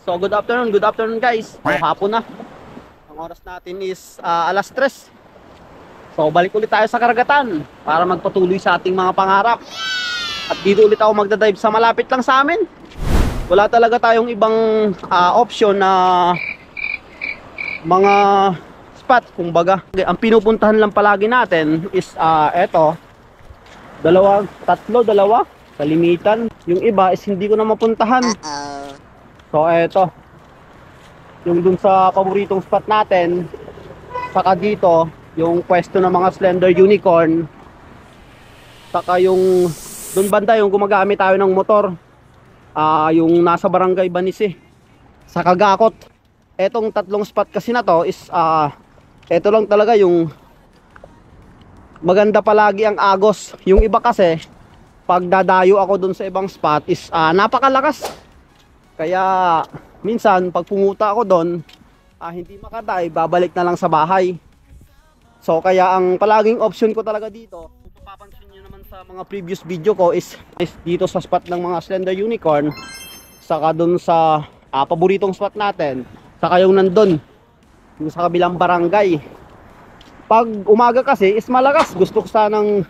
So good afternoon guys. So hapon na. Ang oras natin is alas 3. So balik ulit tayo sa karagatan para magpatuloy sa ating mga pangarap. At dito ulit ako magdadive sa malapit lang sa amin. Wala talaga tayong ibang option na mga spot kumbaga. Ang pinupuntahan lang palagi natin is eto. Dalawa kalimitan. Yung iba is hindi ko na mapuntahan. So eto, yung dun sa paboritong spot natin, saka dito yung pwesto ng mga slender unicorn, saka yung dun banda yung gumagamit tayo ng motor, yung nasa barangay Banisi sa Kagakot. Etong tatlong spot kasi na to is eto lang talaga yung maganda palagi ang agos. Yung iba kasi pag dadayo ako dun sa ibang spot is napakalakas. Kaya minsan pag pumunta ako doon, hindi makadive, babalik na lang sa bahay. So kaya ang palaging option ko talaga dito, kung mapapansin nyo naman sa mga previous video ko is dito sa spot ng mga slender unicorn, saka doon sa paboritong spot natin, saka yung nandun yung sa kabilang barangay. Pag umaga kasi is malakas, gusto ko sanang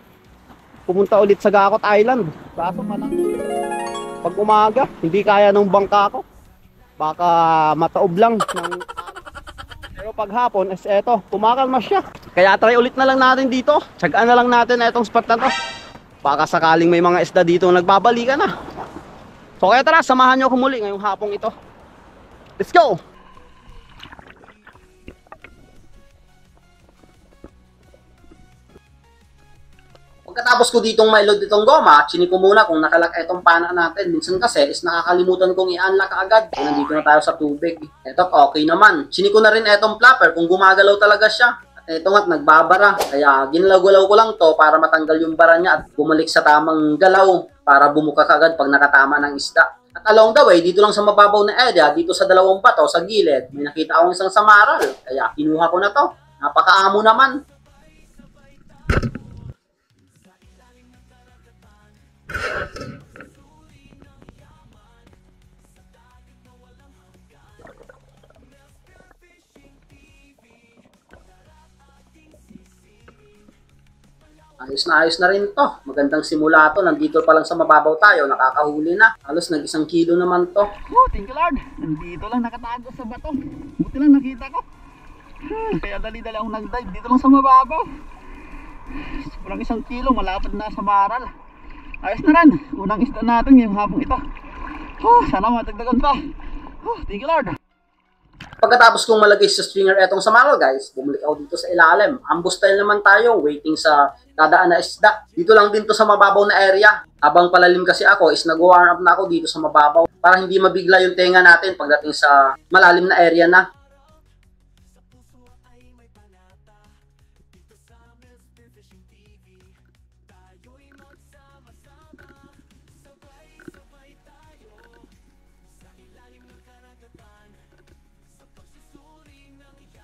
pumunta ulit sa Gakot Island, kaso palang pag umaga, hindi kaya ng bangka ko. Baka mataob lang ng pero pag hapon, is eto, kumakalma siya. Kaya try ulit na lang natin dito. Tsagaan na lang natin etong spot na to. Baka sakaling may mga isda dito nagbabalikan na. So kaya tara, samahan nyo ako muli ngayong hapong ito. Let's go! Pagkatapos ko ditong mailod itong goma, chini ko muna kung nakalak itong pana natin. Minsan kasi is nakakalimutan kong i-unlock agad. Nandito na tayo sa tubig. Eto, okay naman. Chini ko na rin itong flapper kung gumagalaw talaga siya. At eto nga't nagbabara. Kaya ginalaw-galaw ko lang to para matanggal yung bara niya at bumalik sa tamang galaw para bumuka agad pag nakatama ng isda. At along the way, dito lang sa mababaw na area, dito sa dalawang bato, sa gilid, may nakita akong isang samaral. Kaya kinuha ko na to. Napakaamo naman. Ayos na rin to. Magandang simula to. Nandito pa lang sa mababaw tayo. Nakakahuli na. Halos nag-1 kilo naman to. Oh, thank you Lord. Nandito lang nakatago sa bato. Buti lang nakita ko. Kaya dali-dali akong nag-dive. Dito lang sa mababaw. Parang 1 kilo. Malapad na sa maral. Ayos na rin. Unang isda natin ngayong hapong ito. Sana matagdagan pa. Thank you Lord. Pagkatapos kong malagay sa stringer etong samaral guys, bumalik ako dito sa ilalim. Ambush style naman tayo, waiting sa dadaan na isda. Dito lang din to sa mababaw na area. Habang palalim kasi ako is nag-warm up na ako dito sa mababaw para hindi mabigla yung tenga natin pagdating sa malalim na area na.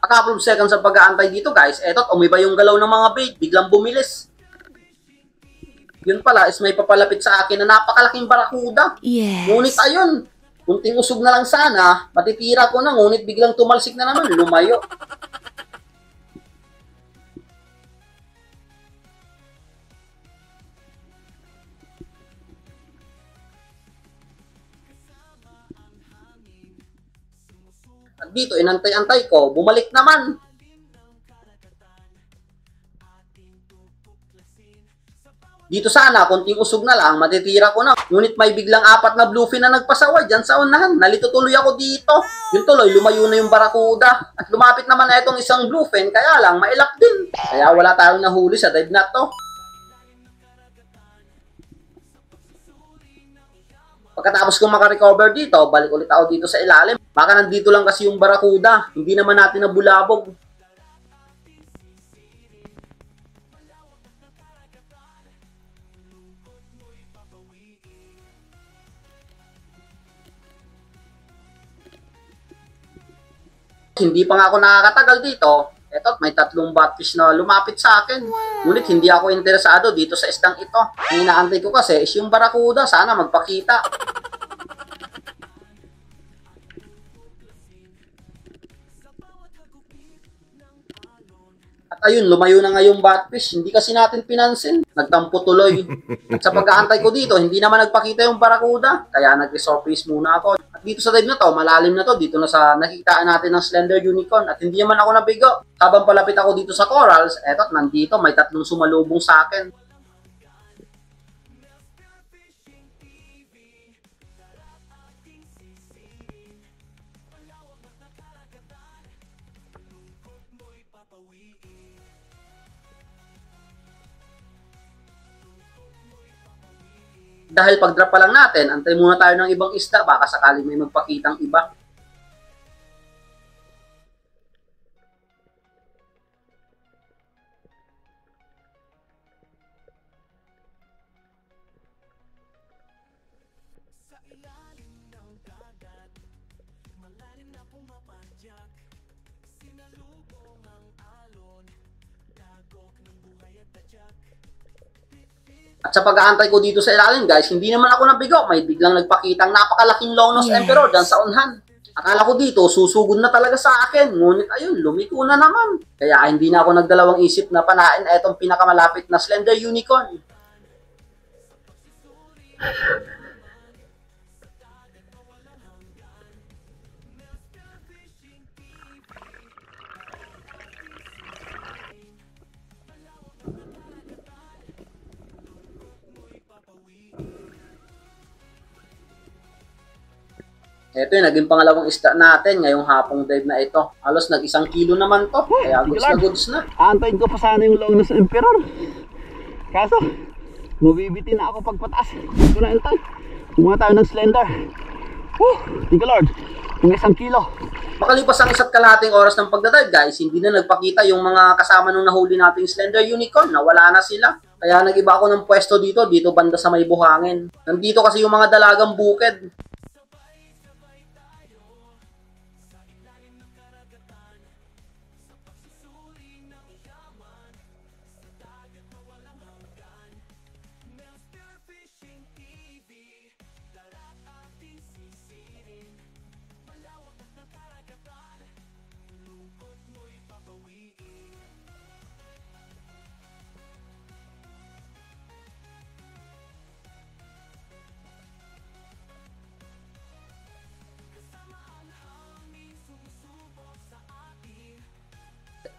A couple of seconds sa pag-aantay dito guys, eto umiba yung galaw ng mga bait, biglang bumilis. Yun pala is may papalapit sa akin na napakalaking barakuda. Yes. Ngunit ayun, kunting usog na lang sana, matitira ko na, ngunit biglang tumalsik na naman, lumayo. At dito, inantay-antay ko, bumalik naman. Dito sana, konting usog na lang, matitira ko na. Ngunit may biglang 4 na bluefin na nagpasaway dyan sa unahan. Nalito tuloy ako dito. Yung tuloy, lumayo na yung barakuda. At lumapit naman na itong isang bluefin, kaya lang, mailap din. Kaya wala tayong nahuli sa dive na to. Pagkatapos kong makarecover dito, balik ulit ako dito sa ilalim. Baka nandito lang kasi yung barakuda. Hindi naman natin nabulabog. Hindi pa nga ako nakakatagal dito. Eto, may 3 batfish na lumapit sa akin. Ngunit hindi ako interesado dito sa isdang ito. Ang inaantay ko kasi is yung barakuda. Sana magpakita. Ayun, lumayo na nga yung batfish. Hindi kasi natin pinansin. Nagtampo tuloy. At sa pag-aantay ko dito, hindi naman nagpakita yung barakuda. Kaya nag-resurface muna ako. At dito sa dive na to, malalim na to. Dito na sa nakikitaan natin ng slender unicorn. At hindi naman ako nabigo. Habang palapit ako dito sa corals, eto, nandito, may 3 sumalubong sa akin. Dahil pag-drop pa lang natin, antay muna tayo ng ibang isda, baka sakaling may magpakitang iba. At sa pag-aantay ko dito sa ilalim, guys, hindi naman ako nabigo. May biglang nagpakitang napakalaking long-nose emperor dyan sa unhan. Akala ko dito, susugod na talaga sa akin. Ngunit ayun, lumiko na naman. Kaya hindi na ako nagdalawang isip na panain etong pinakamalapit na slender unicorn. Ito yung naging pangalawang isda natin ngayong hapong dive na ito. Halos nag-1 kilo naman to. Kaya goods na. Aantayin ko pa sana yung long-nose emperor. Kaso, mabibitin na ako pagpataas. Ito na ito. Kumuha tayo ng slender. Thank you Lord. Yung 1 kilo. Makalipas ang 1.5 oras ng pagdadive, guys, hindi na nagpakita yung mga kasama nung nahuli nating slender unicorn. Nawala na sila. Kaya nag-iba ako ng pwesto dito banda sa may buhangin. Nandito kasi yung mga dalagang bukid.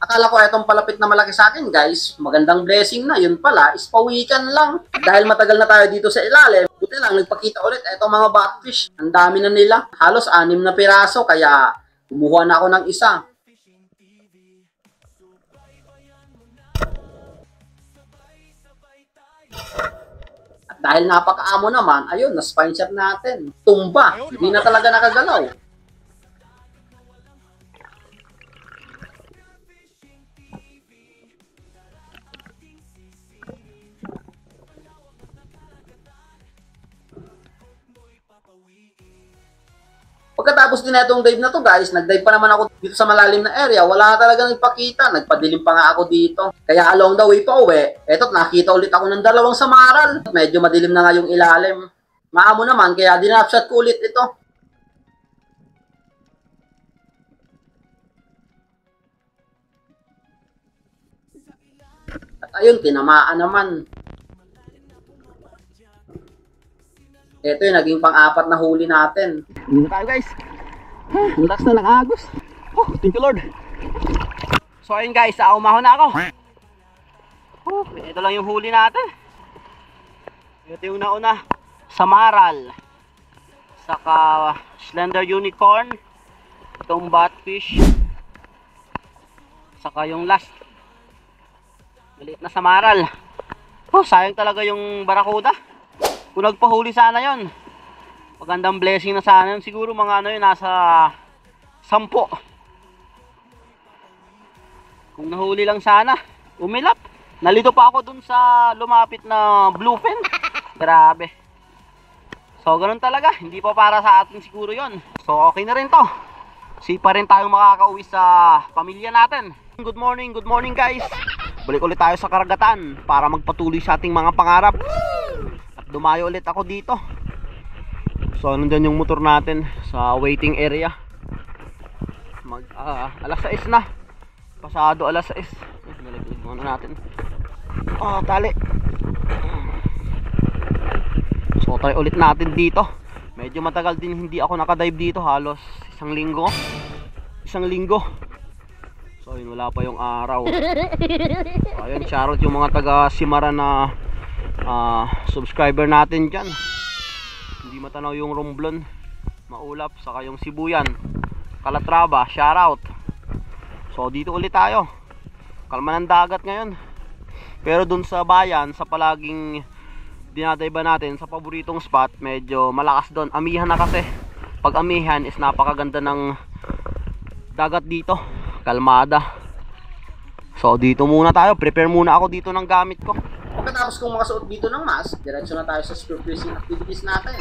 Akala ko itong palapit na malaki sa akin, guys. Magandang blessing na. Yun pala, is pawikan lang. Dahil matagal na tayo dito sa ilalim, buti lang, nagpakita ulit itong mga batfish. Ang dami na nila. Halos 6 na piraso, kaya kumuha na ako ng isa. At dahil napakaamo naman, ayun, na-spine shot natin. Tumba. Hindi na talaga nakagalaw. Pagkatapos din na itong dive na to, guys, nag-dive pa naman ako dito sa malalim na area. Wala na talaga nagpakita. Nagpadilim pa nga ako dito. Kaya along the way pa uwi, eto, nakita ulit ako ng 2 samaral. Medyo madilim na nga yung ilalim. Maamo naman, kaya dinapshot ko ulit ito. At ayun, tinamaan naman. Ito yung naging pang-4 na huli natin. Hindi na tayo, guys. Ang lakas na ng agos. Thank you Lord. So ayun, guys, umahon na ako. Ito lang yung huli natin. Ito yung nauna. Samaral. Saka slender unicorn. Itong batfish. Saka yung last. Maliit na samaral. Sayang talaga yung barakuda. Kung nagpahuli sana yon, magandang blessing na sana yun. Siguro mga ano yun, nasa 10. Kung nahuli lang sana, umilap. Nalito pa ako dun sa lumapit na bluefin. Grabe. So ganun talaga, hindi pa para sa atin siguro yon. So okay na rin to. Sipa rin tayong makakauwi sa pamilya natin. Good morning guys. Balik ulit tayo sa karagatan para magpatuloy sa ating mga pangarap. Dumayo ulit ako dito. So nandyan yung motor natin sa waiting area. Alas 6 na. Pasado alas 6. Nalaglag muna natin. Tali. So try ulit natin dito. Medyo matagal din hindi ako nakadive dito, halos isang linggo. So yun, wala pa yung araw. Ayun, shoutout yung mga taga Simara na subscriber natin dyan. Hindi matanaw yung Romblon, Maulap, saka yung Sibuyan, Calatrava, shoutout. So dito ulit tayo. Kalma ng dagat ngayon. Pero dun sa bayan, sa palaging dinadayba natin, sa paboritong spot, medyo malakas doon. Amihan na kasi. Pag amihan is napakaganda ng dagat dito. Kalmada. So dito muna tayo. Prepare muna ako dito ng gamit ko. Pagkatapos kong makasuot dito ng mask, diretso na tayo sa spear fishing activities natin.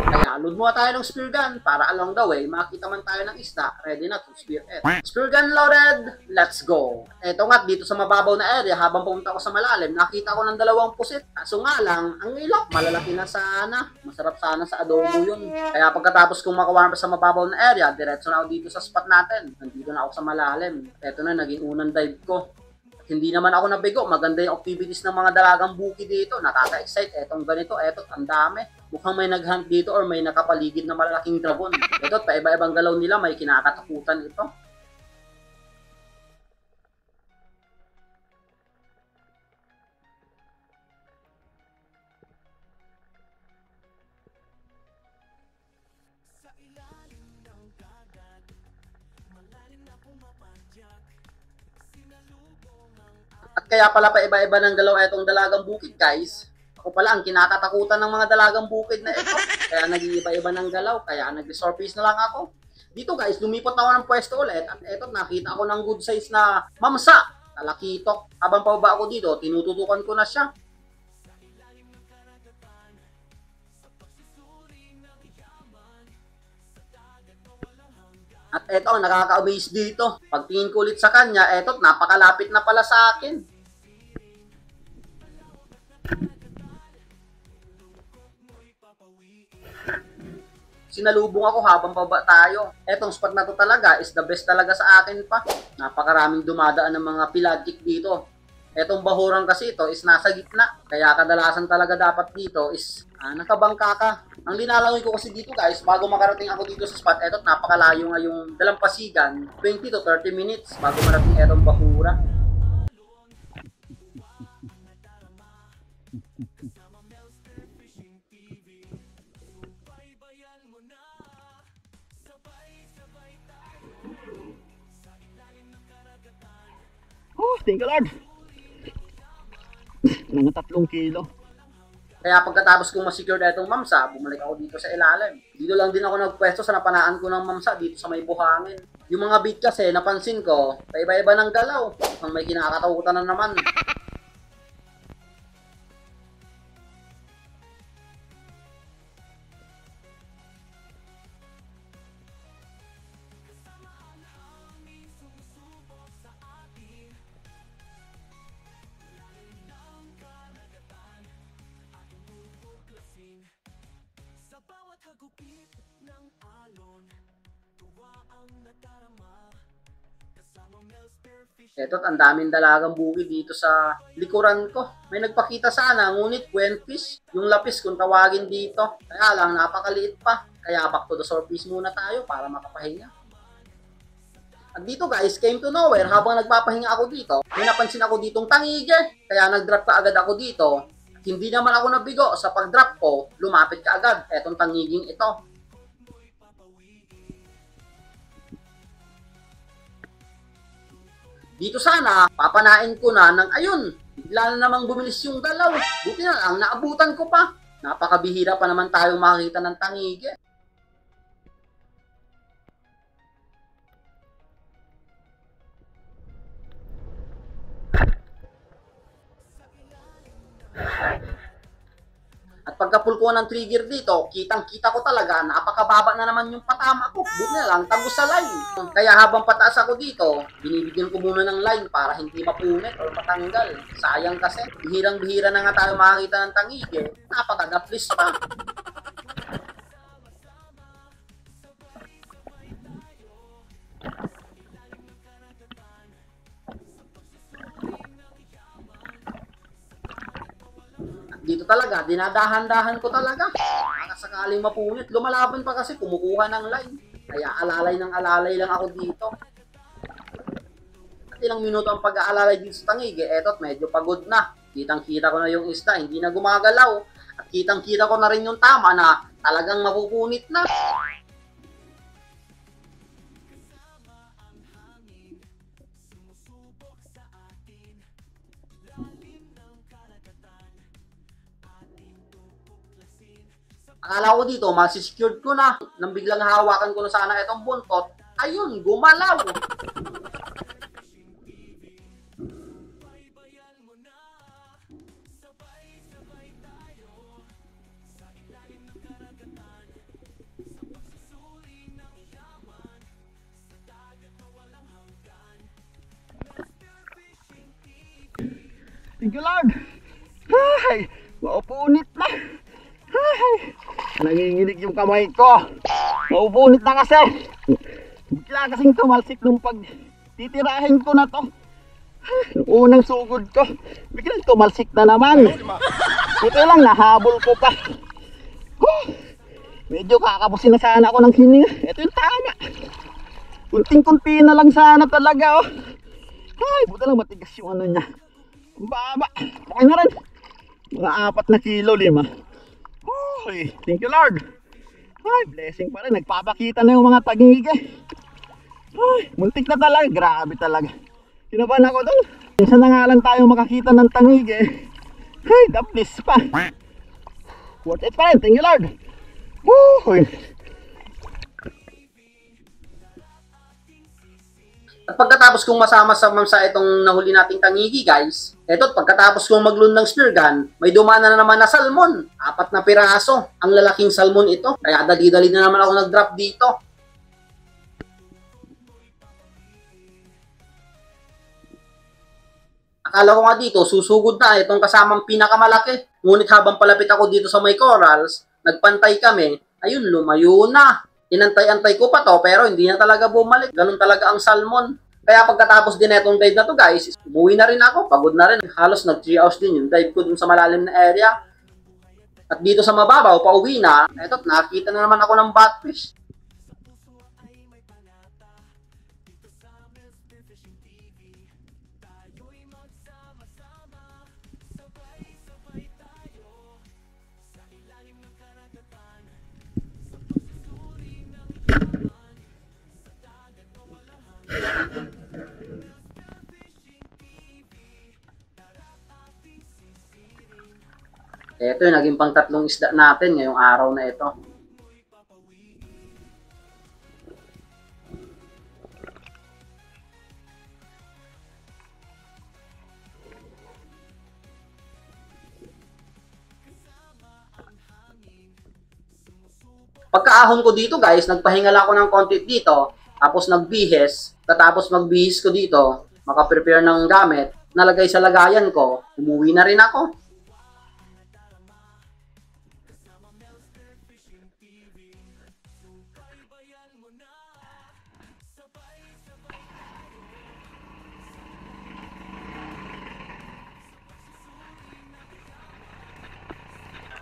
Kaya load muna tayo ng spear gun para along the way makita man tayo ng isda, ready na to spear it. Spear gun loaded, let's go! Eto nga, dito sa mababaw na area, habang pumunta ako sa malalim, nakita ko ng dalawang pusit. Kaso nga lang, ang ilok, malalaki na sana. Masarap sana sa adobo yun. Kaya pagkatapos kong makawarm sa mababaw na area, diretso na ako dito sa spot natin. Nandito na ako sa malalim. Eto na, naging unang dive ko. Hindi naman ako nabigo, maganda yung activities ng mga dalagang buki dito, nakaka-excite. Etong ganito, eto, ang dami. Mukhang may nag-hunt dito or may nakapaligid na malaking dragon. Eto, paiba-ibang galaw nila, may kinakatakutan ito. At kaya pala pa iba-iba ng galaw etong dalagang bukid, guys. Ako pala ang kinakatakutan ng mga dalagang bukid na ito. Kaya nag-iiba-iba ng galaw, kaya nag-surface na lang ako. Dito guys, lumipot ako ng pwesto ulit at eto nakita ako ng good size na mamsa, talakitok. Habang pababa ako dito, tinututukan ko na siya. At eto, nakaka-amaze dito. Pagtingin ko ulit sa kanya, eto, napakalapit na pala sa akin. Sinalubong ako habang pababa tayo. Etong spot na to talaga is the best talaga sa akin pa. Napakaraming dumadaan ng mga pelagic dito. Etong bahuran kasi ito is nasa gitna. Kaya kadalasan talaga dapat dito is nakabangka ka. Ang linalangoy ko kasi dito guys, bago makarating ako dito sa spot, eto napakalayo nga yung dalampasigan, 20 to 30 minutes bago marating etong bahura. Thank you Lord. Mga 3 kilo. Kaya pagkatapos kong masecure na itong mamsa, bumalik ako dito sa ilalim. Dito lang din ako nagpwesto sa napanaan ko ng mamsa dito sa may buhangin. Yung mga bait kasi, napansin ko, paiba-iba ng galaw. Ang may kinakatakutan na naman. Eto't ang daming dalagang buki dito sa likuran ko. May nagpakita sana, ngunit quenfish, yung lapis kung tawagin dito. Kaya lang, napakaliit pa. Kaya back to the surface muna tayo para makapahinga. At dito guys, came to nowhere, habang nagpapahinga ako dito, may napansin ako ditong tangige. Kaya nag-drop ka agad ako dito. At hindi naman ako nabigo sa pag-drop ko, lumapit ka agad etong tangiging ito. Dito sana, papanain ko na ng ayun. Bigla na namang bumilis yung galaw. Buti na lang, naabutan ko pa. Napakabihira pa naman tayong makakita ng tangige. At pagka-pull ko ng trigger dito, kitang-kita ko talaga, napakababa na naman yung patama ko. Buti na lang, tagos sa line. Kaya habang pataas ako dito, binibigyan ko muna ng line para hindi mapunit o matanggal. Sayang kasi, bihirang-bihira na nga tayo makakita ng tangige. Napaka-gaplis pa. Dito talaga, dinadahan-dahan ko talaga. Baka sakaling mapunit. Lumalaban pa kasi, kumukuha ng line. Kaya alalay ng alalay lang ako dito. At ilang minuto ang pag-aalalay dito sa tangig, eto't medyo pagod na. Kitang-kita ko na yung isda, hindi na gumagalaw. At kitang-kita ko na rin yung tama na talagang mapupunit na. Akala ko dito, masisecured ko na. Nang biglang hawakan ko na sana itong buntot, ayun, gumalaw. Thank you, Lord. Ay, maupunit na. Ay, nanginginig yung kamay ko. Maupunit na kasi. Bigla kasing tumalsik nung pag titirahin ko na to. Unang sugod ko, biglang tumalsik na naman. Ito lang, nahabol ko pa. Medyo kakapusin na sana ako ng hininga. Ito yung tama. Kunting-kunti na lang sana talaga. Ay, buta lang matigas yung ano niya. Baba. Okay na rin. Mga 4 na kilo, 5. Uy, thank you, Lord. Ay, blessing pa rin. Nagpapakita na yung mga tagig eh. Ay, muntik na talaga. Grabe talaga. Kinabahan ako doon. Minsan na nga lang tayo makakita ng tangig eh. Ay, daplis pa. Worth it pa rin. Thank you, Lord. Uy. At pagkatapos kong masama-sama sa itong nahuli nating tangigi, guys, eto, pagkatapos kong maglun ng spear gun, may dumana na naman na salmon. 4 na piraso. Ang lalaking salmon ito. Kaya dali-dali na naman ako nag-drop dito. Akala ko nga dito, susugod na itong kasamang pinakamalaki. Ngunit habang palapit ako dito sa may corals, nagpantay kami, ayun, lumayo na. Inantay-antay ko pa to, pero hindi na talaga bumalik. Ganun talaga ang salmon. Kaya pagkatapos din itong dive na to, guys, umuwi na rin ako. Pagod na rin. Halos nag 3 hours din yung dive ko dun sa malalim na area. At dito sa mababaw, pauwi na, eto, nakita na naman ako ng batfish. Ito yung naging pang-3 isda natin ngayong araw na ito. Pagkaahon ko dito, guys, nagpahinga lang ako ng konti dito, tapos nagbihes, katapos magbihis ko dito, makaprepare ng gamit, nalagay sa lagayan ko, umuwi na rin ako.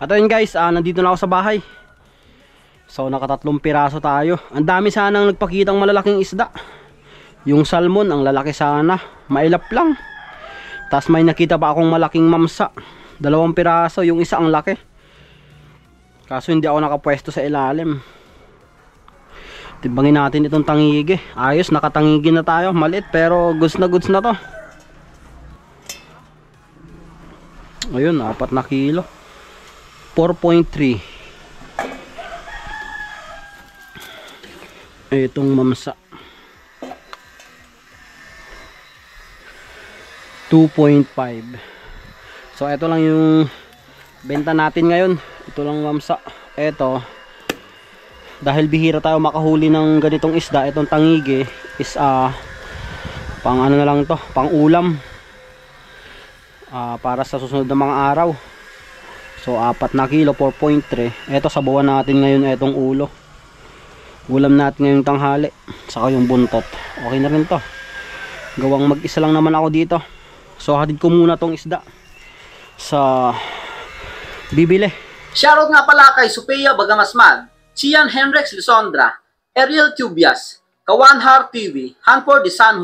At yun, guys, nandito na ako sa bahay. So naka3 piraso tayo. Ang dami sanang nagpakitang malalaking isda. Yung salmon, ang lalaki sana. Mailap lang. Tapos may nakita pa akong malaking mamsa. 2 piraso, yung isa ang laki. Kaso hindi ako nakapwesto sa ilalim. Timbangin natin itong tangigi. Ayos, nakatangigi na tayo. Maliit pero goods na to. Ayun, 4 na kilo. 4.3. Itong mamsa 2.5. So ito lang yung benta natin ngayon. Ito lang mamsa. Ito, dahil bihira tayo makahuli ng ganitong isda, itong tangigi is pang ano na lang to, pang ulam, para sa susunod na mga araw. So 4 na kilo, 4.3. Ito, sabawan natin ngayon itong ulo. Ulam natin ngayong tanghali, saka yung buntot. Okay na rin to. Gawang mag-isa lang naman ako dito. So hatid ko muna tong isda sa bibili. Shoutout nga pala kay Sophia Bagamasmad, Cian Henrix Lisondra, Ariel Tubias, Kawan Heart TV, Hanford de San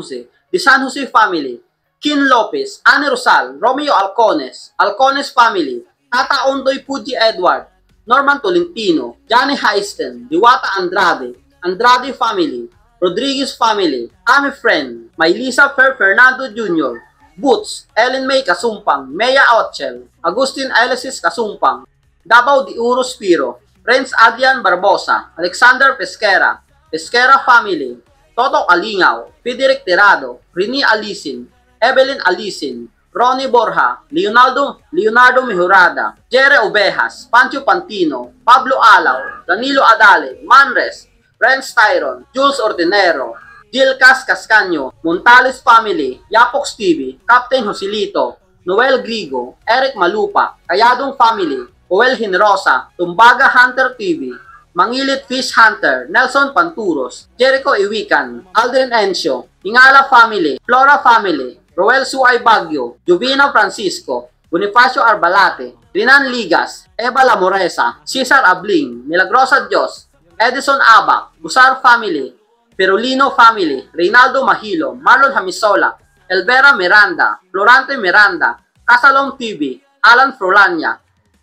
Jose family, Kin Lopez, Anne Rosal, Romeo Alcones, Alcones family, Tata Ondoy Puji Edward, Norman Tolentino, Johnny Heisten, Diwata Andrade, Andrade family, Rodriguez family, Amy Friend, Maylisa Fernando Jr., Boots, Ellen May Kasumpang, Mea Otchel, Agustin Alexis Kasumpang, Davao de Uros Piro, Renz Adrian Barbosa, Alexander Pesquera, Pesquera family, Toto Kalingaw, Federic Tirado, Rini Alisin, Evelyn Alisin, Ronnie Borja, Leonardo Mejorada, Jere Ovejas, Pancho Pantino, Pablo Alaw, Danilo Adale, Manres, Renz Tyron, Jules Ordinero, Gilcas Cascaño, Montales family, Yapox TV, Captain Joselito, Noel Grigo, Eric Malupa, Kayadong family, Joel Hinrosa, Tumbaga Hunter TV, Mangilit Fish Hunter, Nelson Panturos, Jericho Iwikan, Aldrin Encio, Ingala family, Flora family, Roel Suay Bagyo, Juvino Francisco, Bonifacio Arbalate, Rinan Ligas, Eva Lamoresa, Cesar Abling, Milagrosa Dios, Edison Abac, Busar family, Perolino family, Reynaldo Mahilo, Marlon Hamisola, Elvera Miranda, Florante Miranda, Casalong TV, Alan Frolanya,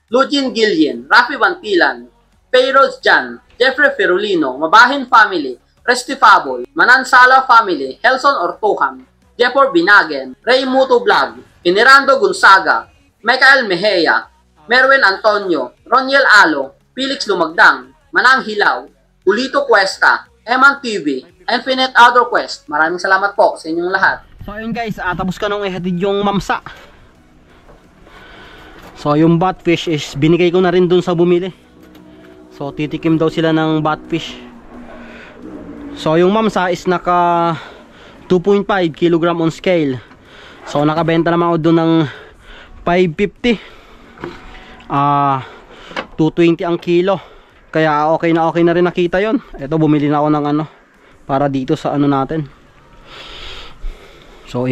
Lugin Gillian, Rafi Bantilan, Payros Jan, Jeffrey Ferolino, Mabahin family, Resty Faboy, Manansala family, Helson Ortuhan, Jefford Binagen, Ray Muto Vlog, Generando Gonzaga, Michael Mejia, Merwin Antonio, Roniel Alo, Felix Lumagdang, Manang Hilaw, Ulito Cuesta, Eman TV, Infinite Outdoor Quest. Maraming salamat po sa inyong lahat. So ayun guys, tapos ka nung ihatid yung mamsa. So yung batfish is binigay ko na rin dun sa bumili. So titikim daw sila ng batfish. So yung mamsa is naka 2.5 kg on scale. So nakabenta naman ako dun ng 550. 220 ang kilo. Kaya okay na rin nakita yon. Ito bumili na ako ng ano para dito sa ano natin. So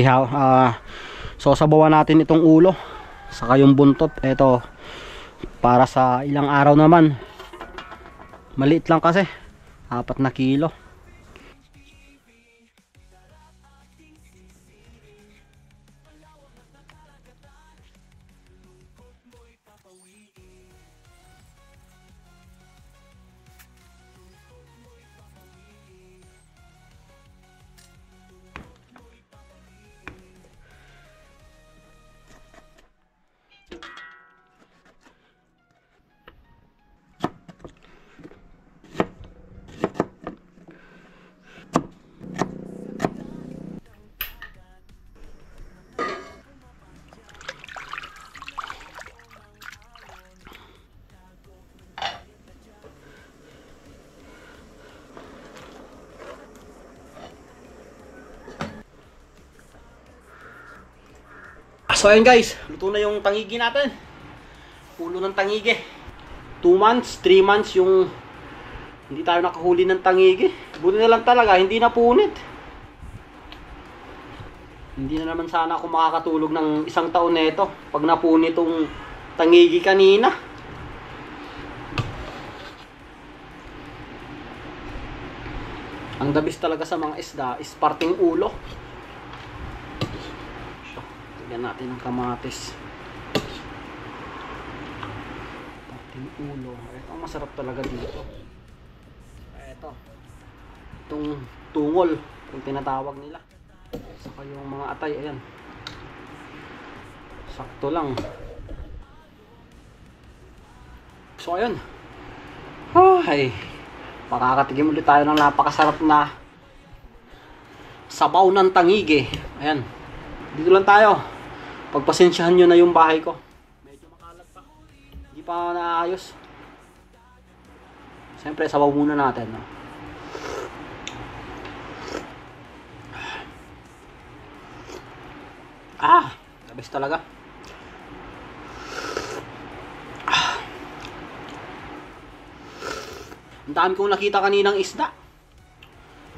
so sabawan natin itong ulo saka yung buntot. Ito para sa ilang araw naman. Maliit lang kasi 4 na kilo. So ayun guys, luto na yung tangigi natin. Pulo ng tangigi. 2 months, 3 months yung hindi tayo nakahuli ng tangigi. Buti na lang talaga, hindi na punit. Hindi na naman sana ako makakatulog ng 1 taon nito pag napunit itong tangigi kanina. Ang dabis talaga sa mga isda is parting ulo. Lagyan natin ng kamatis. Parting ulo. Ito ang masarap talaga dito. Ito. Itong tungol, kung tinatawag nila. Saka yung mga atay, ayan. Sakto lang. So ayun. Ay, makakatigim ulit tayo ng napakasarap na sabaw ng tangigi. Ayan. Dito lang tayo. Pagpasensyahan nyo na yung bahay ko. Medyo makalat pa. Hindi pa naayos. Siyempre, sabaw muna natin. No? Labis talaga. Ang dami kong nakita kaninang isda.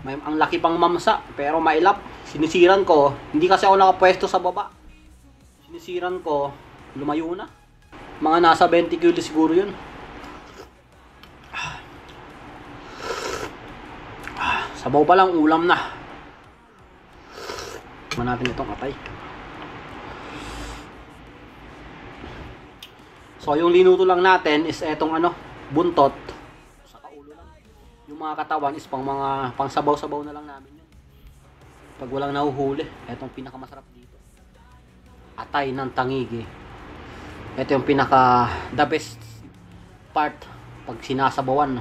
Ang laki pang mamsa, pero mailap. Sinisiran ko, hindi kasi ako nakapwesto sa baba. Sinisiran ko, lumayo na. Mga nasa 20 kilo siguro yun. Sabaw pa lang, ulam na. Tingnan natin itong atay. So yung linuto lang natin is etong buntot. Saka ulo lang. Yung mga katawan is pang sabaw-sabaw na lang namin yun. Pag walang nahuhuli, etong pinakamasarap dito. Atay ng tangigi. Ito yung the best part pag sinasabawan.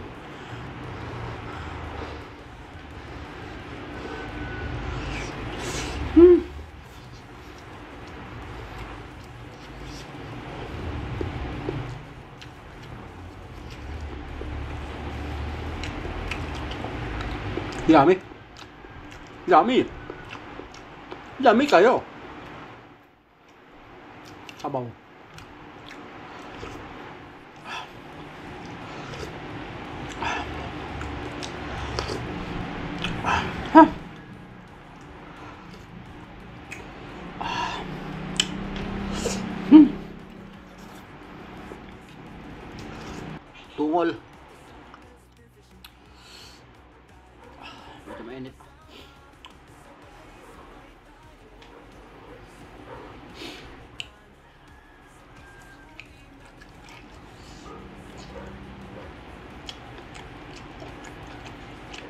Yummy. Yummy. Yummy kayo. Sabaw. Tungol. Medyo mainit.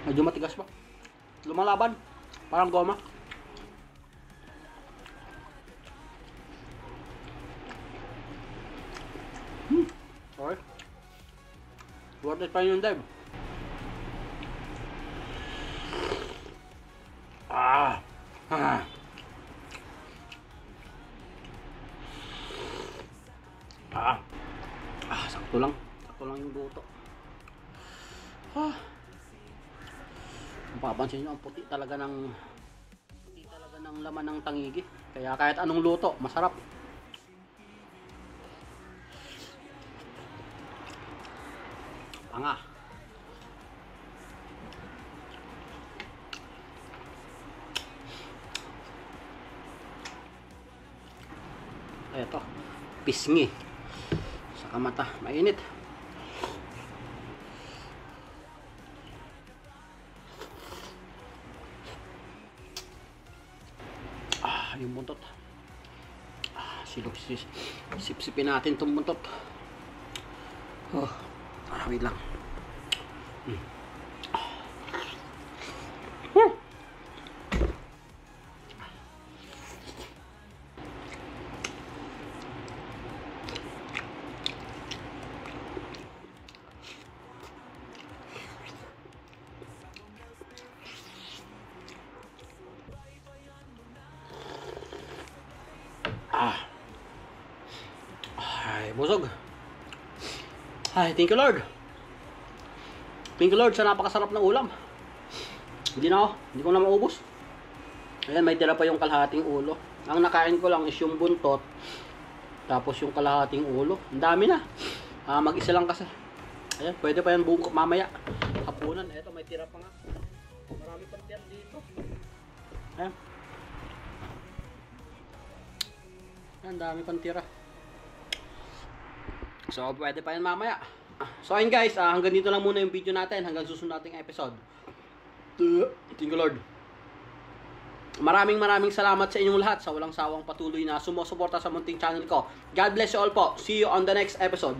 Medyo matigas pa. Lumalaban. Parang goma. Sorry. Worth it pa yun, Dave. Ah. Sakto lang. Sakto lang yung luto. Mapapansin nyo, ang puti talaga ng laman ng tangigi. Kaya kahit anong luto, masarap. Panga. Eto, pisngi. Saka mata, mainit. Yung buntot. Sipsipin natin itong buntot. Wait lang. Ay, busog. Ay, thank you Lord. Thank you Lord sa napakasarap ng ulam. Hindi ko na maubos. Ayan, may tira pa yung kalahating ulo. Ang nakain ko lang is yung buntot. Tapos yung kalahating ulo. Ang dami na. Mag-isa lang kasi. Ayan, pwede pa yan buong mamaya. Hapunan. Eto, may tira pa nga. Marami pang tira dito. Ayan. Ang dami pang tira. So, pwede pa yan mamaya. So, ayun guys, hanggang dito lang muna yung video natin. Hanggang susunod nating episode. Thank you Lord. Maraming salamat sa inyong lahat sa walang sawang patuloy na sumusuporta sa munting channel ko. God bless you all po. See you on the next episode.